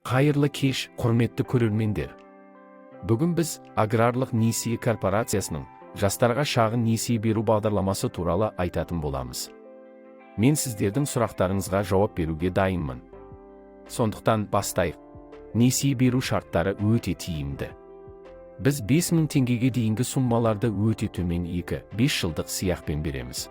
Қайырлы кеш, құрметті көрермендер. Бүгін біз Аграрлық несие корпорациясының жастарға шағын несие беру бағдарламасы туралы айтатын боламыз. Мен сіздердің сұрақтарыңызға жауап беруге дайынмын. Сондықтан бастайық. Несие беру шарттары өте тиімді. Біз 5000 теңгеге дейінгі суммаларды өте төмен 2-5 жылдық сыйақпен береміз.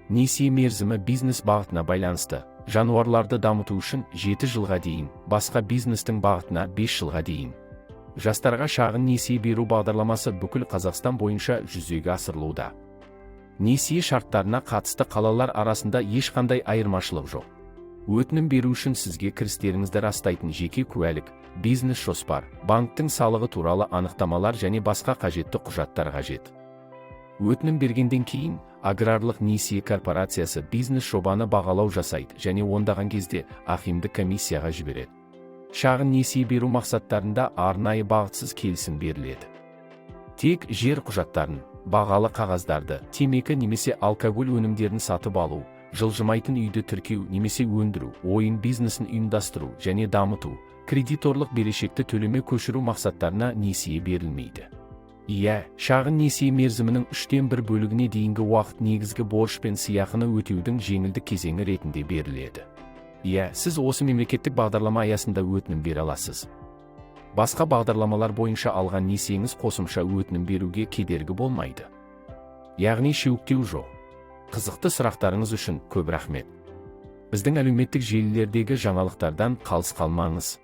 Несие мерзімі бизнес бағытына байланысты. Жануарларды дамыту үшін 7 жылға дейін, басқа бизнестің бағытына 5 жылға дейін. Жастарға шағын несие беру бағдарламасы бүкіл Қазақстан бойынша жүзеге асырылуда. Несие шарттарына қатысты қалалар арасында ешқандай айырмашылық жоқ. Өтінім беру үшін сізге кірістеріңізді растайтын жеке куәлік, бизнес жоспар, банктің салығы туралы анықтамалар және басқа қажетті құжаттар қажет. Өтінім бергенден кейін, Аграрлық несие корпорациясы бизнес жобаны бағалау жасайды және ондаған кезде ақимды комиссияға жібереді. Шағын несие беру мақсаттарында арнайы бағытсыз келісім беріледі. Тек жер құжаттарын, бағалы қағаздарды, темекі немесе алкоголь өнімдерін сатып алу, жылжымайтын үйді тіркеу немесе өндіру, ойын бизнесін ұйымдастыру және дамыту, кредиторлық берешекті төлеме көшіру мақсаттарына несие берілмейді. Шағын несие мерзімінің 1/3 бөлігіне дейінгі уақыт негізгі борыш пен сыйақыны өтеудің жеңілдік кезеңі ретінде беріледі. Сіз осы мемлекеттік бағдарлама аясында өтінім бере аласыз. Басқа бағдарламалар бойынша алған несиеңіз қосымша өтінім беруге кедергі болмайды. Яғни шеуіктеу жоқ. Қызықты сұрақтарыңыз үшін көп рахмет. Біздің әлеуметтік желілердегі жаңалықтардан қалыс қалмаңыз.